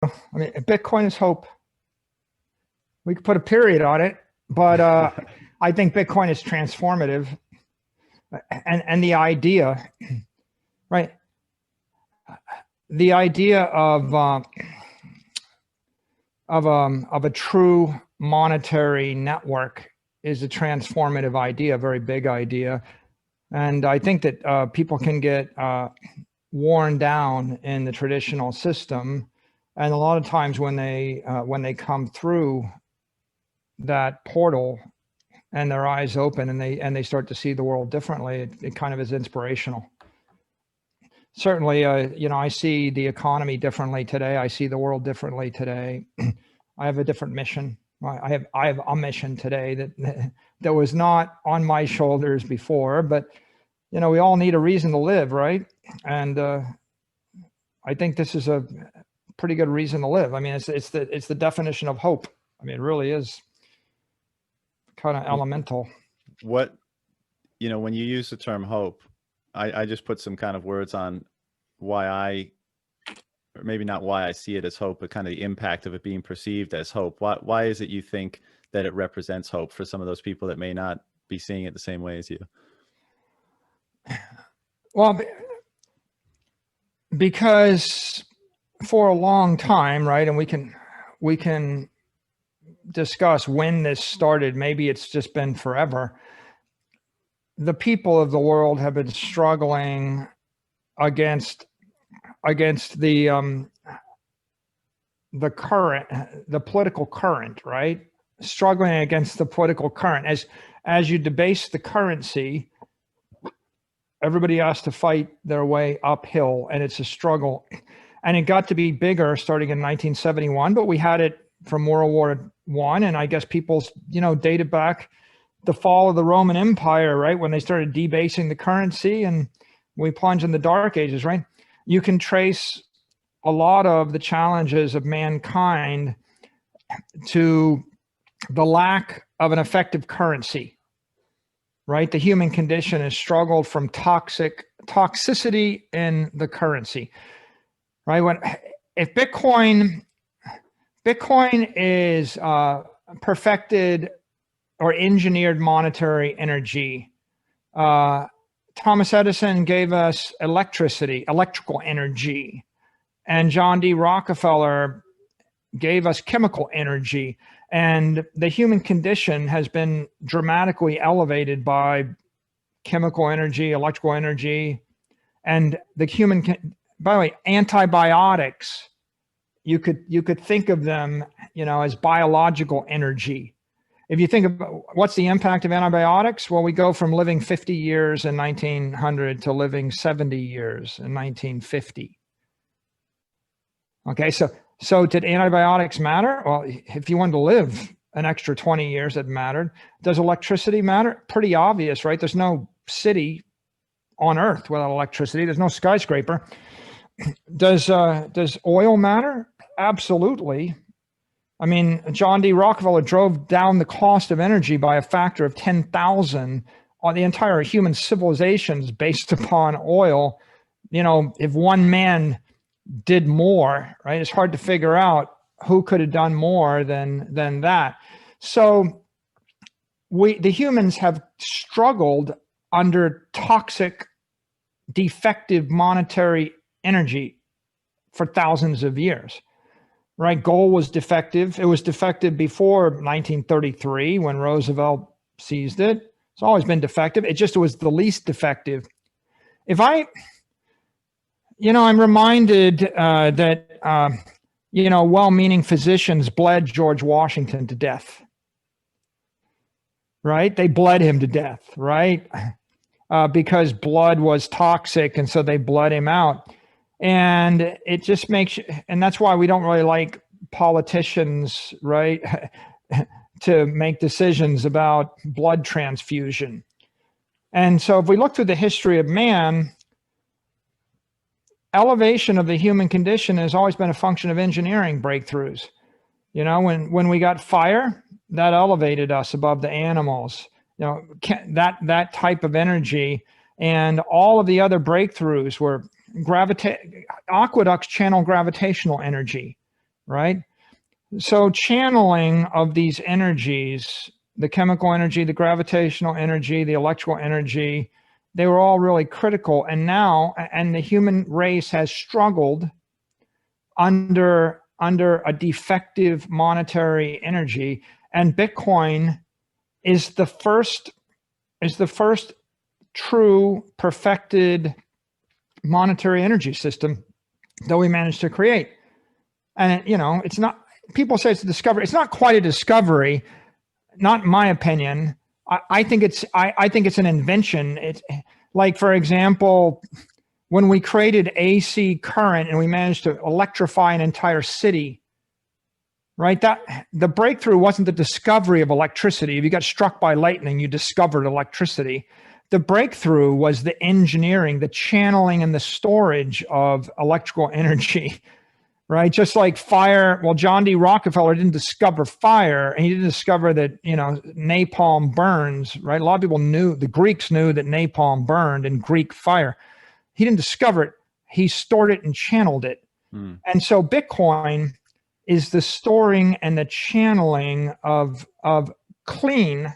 I mean, Bitcoin is hope. We could put a period on it, but I think Bitcoin is transformative, and the idea, right? The idea of a true monetary network is a transformative idea, a very big idea, and I think that people can get worn down in the traditional system, and a lot of times when they come through that portal and their eyes open and they start to see the world differently, it kind of is inspirational. Certainly, I see the economy differently today. I see the world differently today. I have a different mission. I have a mission today that was not on my shoulders before, but we all need a reason to live, right? And I think this is a pretty good reason to live. I mean, it's the definition of hope. I mean, it really is kind of elemental. What, when you use the term hope, I just put some kind of words on why or maybe not why I see it as hope, but kind of the impact of it being perceived as hope. Why is it you think that it represents hope for some of those people that may not be seeing it the same way as you? Well, because for a long time, right, and we can discuss when this started, maybe it's just been forever, the people of the world have been struggling against the political current, right? Struggling against the political current. As you debase the currency, everybody has to fight their way uphill, and it's a struggle. And it got to be bigger starting in 1971, but we had it from World War I, and I guess people's, dated back the fall of the Roman Empire, right? When they started debasing the currency, and we plunge in the Dark Ages, right? You can trace a lot of the challenges of mankind to the lack of an effective currency, right? The human condition has struggled from toxicity in the currency, right? If Bitcoin is perfected or engineered monetary energy, Thomas Edison gave us electrical energy, and John D. Rockefeller gave us chemical energy. And the human condition has been dramatically elevated by chemical energy, electrical energy, and the by the way, antibiotics, you could think of them, as biological energy. If you think about what's the impact of antibiotics, well, we go from living 50 years in 1900 to living 70 years in 1950. Okay, so did antibiotics matter? Well, if you wanted to live an extra 20 years, it mattered. Does electricity matter? Pretty obvious, right? There's no city on Earth without electricity. There's no skyscraper. Does oil matter? Absolutely. I mean, John D. Rockefeller drove down the cost of energy by a factor of 10,000 on the entire human civilizations based upon oil. If one man did more, right, it's hard to figure out who could have done more than that. So the humans have struggled under toxic, defective monetary energy for thousands of years. Right, gold was defective. It was defective before 1933 when Roosevelt seized it. It's always been defective. It was the least defective. I'm reminded that well-meaning physicians bled George Washington to death. Right, they bled him to death. Right, because blood was toxic, and so they bled him out. And it just makes, and that's why we don't really like politicians, right, to make decisions about blood transfusion. And so if we look through the history of man, elevation of the human condition has always been a function of engineering breakthroughs. When we got fire, that elevated us above the animals. That type of energy, and all of the other breakthroughs were aqueducts channel gravitational energy. right? So channeling of these energies, the chemical energy, the gravitational energy, the electrical energy, they were all really critical. And now, and the human race has struggled under a defective monetary energy, and Bitcoin is the first true perfected monetary energy system that we managed to create. And it's not, people say it's a discovery. It's not quite a discovery, not in my opinion. I think it's an invention. It's like, for example, when we created AC current and we managed to electrify an entire city, right? That the breakthrough wasn't the discovery of electricity. If you got struck by lightning, you discovered electricity. The breakthrough was the engineering, the channeling, and the storage of electrical energy, right? Just like fire. Well, John D. Rockefeller didn't discover fire, and he didn't discover that, napalm burns, right? A lot of people knew, the Greeks knew that napalm burned in Greek fire. He didn't discover it. He stored it and channeled it. And so Bitcoin is the storing and the channeling of clean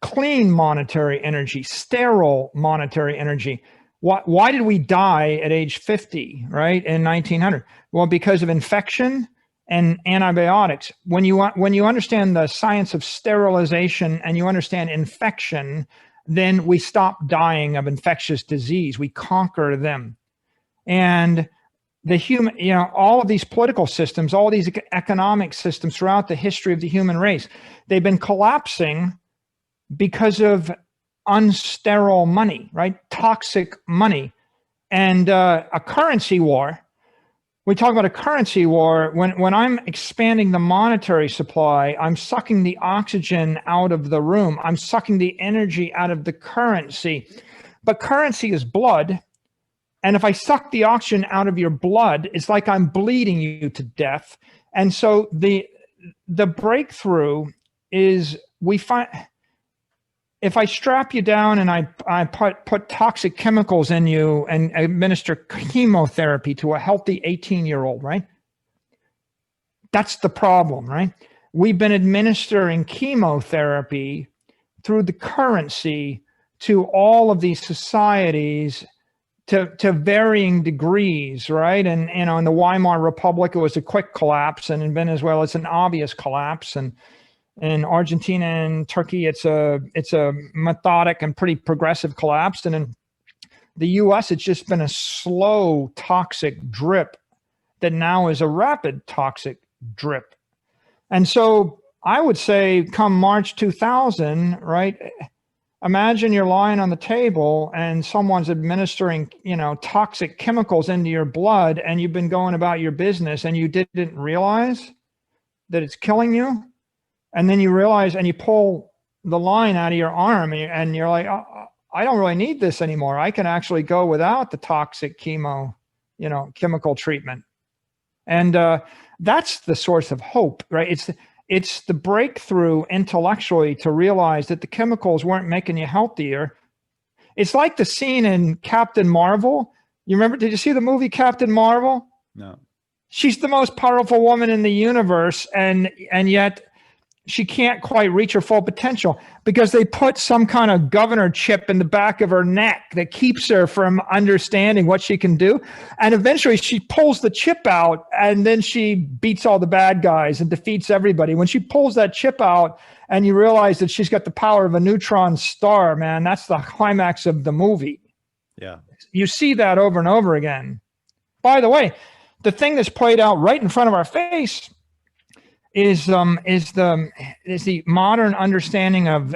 monetary energy, sterile monetary energy. Why did we die at age 50, right, in 1900? Well, because of infection and antibiotics. When you understand the science of sterilization and you understand infection, then we stop dying of infectious disease. We conquer them. And the human, all of these political systems, all these economic systems throughout the history of the human race, they've been collapsing because of unsterile money, right? Toxic money. And a currency war. We talk about a currency war. When I'm expanding the monetary supply, I'm sucking the oxygen out of the room. I'm sucking the energy out of the currency. But currency is blood. And if I suck the oxygen out of your blood, it's like I'm bleeding you to death. And so the breakthrough is, we find, if I strap you down and I put toxic chemicals in you and administer chemotherapy to a healthy 18-year-old, right? That's the problem, right? We've been administering chemotherapy through the currency to all of these societies to varying degrees, right? And in the Weimar Republic, it was a quick collapse, and in Venezuela, it's an obvious collapse, and in Argentina and Turkey, it's a methodic and pretty progressive collapse. And in the US, it's just been a slow toxic drip that now is a rapid toxic drip. And so I would say come March 2000, right? Imagine you're lying on the table and someone's administering, toxic chemicals into your blood, and you've been going about your business and you didn't realize that it's killing you. And then you realize, and you pull the line out of your arm, and you're like, oh, I don't really need this anymore. I can actually go without the toxic chemical treatment. And that's the source of hope, right? It's the breakthrough intellectually to realize that the chemicals weren't making you healthier. It's like the scene in Captain Marvel. You remember, did you see the movie Captain Marvel? No. She's the most powerful woman in the universe, and yet she can't quite reach her full potential because they put some kind of governor chip in the back of her neck that keeps her from understanding what she can do. And eventually she pulls the chip out, and then she beats all the bad guys and defeats everybody. When she pulls that chip out and you realize that she's got the power of a neutron star, man, that's the climax of the movie. Yeah. You see that over and over again. By the way, the thing that's played out right in front of our face is the modern understanding of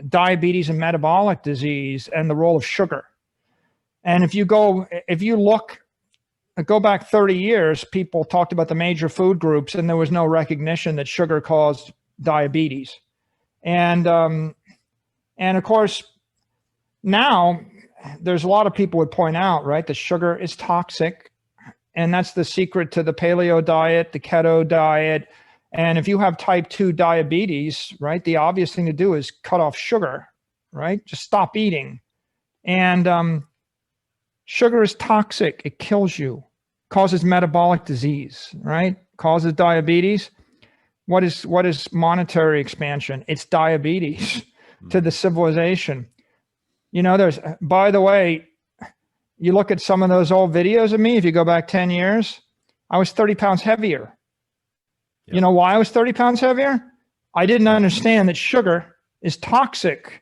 diabetes and metabolic disease and the role of sugar. And if you go back 30 years, people talked about the major food groups, and there was no recognition that sugar caused diabetes. And of course, now there's a lot of people would point out, right, that sugar is toxic, and that's the secret to the paleo diet, the keto diet. And if you have type 2 diabetes, right, the obvious thing to do is cut off sugar, right? Just stop eating. And sugar is toxic. It kills you. causes metabolic disease, right? Causes diabetes. What is monetary expansion? It's diabetes to the civilization. There's, by the way, you look at some of those old videos of me, if you go back 10 years, I was 30 pounds heavier. Yep. You know why I was 30 pounds heavier? I didn't understand that sugar is toxic.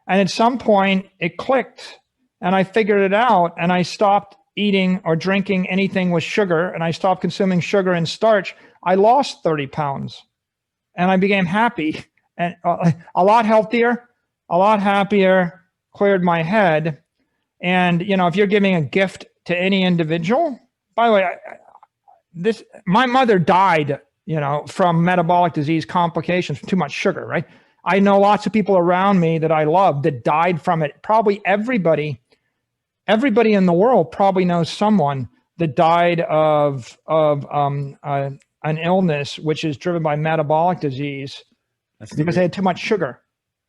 And at some point it clicked and I figured it out, and I stopped eating or drinking anything with sugar, and I stopped consuming sugar and starch. I lost 30 pounds and I became happy and a lot healthier, a lot happier, cleared my head. And, if you're giving a gift to any individual, by the way, my mother died, from metabolic disease complications from too much sugar, right? I know lots of people around me that I love that died from it. Probably everybody in the world probably knows someone that died of an illness which is driven by metabolic disease because they had too much sugar.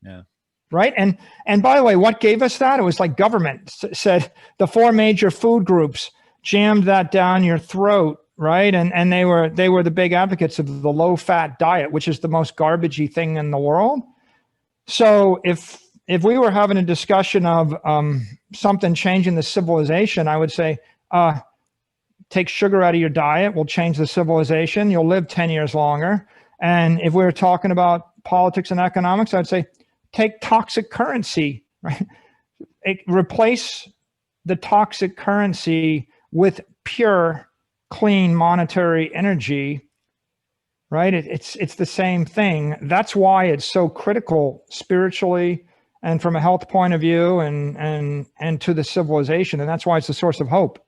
Yeah. Right. And by the way, what gave us that? It was like government said the 4 major food groups jammed that down your throat. Right. And they were the big advocates of the low fat diet, which is the most garbagey thing in the world. So if we were having a discussion of something changing the civilization, I would say, take sugar out of your diet will change the civilization. You'll live 10 years longer. And if we were talking about politics and economics, I'd say, take toxic currency, right? Replace the toxic currency with pure, clean monetary energy, right? It's the same thing. That's why it's so critical spiritually and from a health point of view and to the civilization. And that's why it's a source of hope.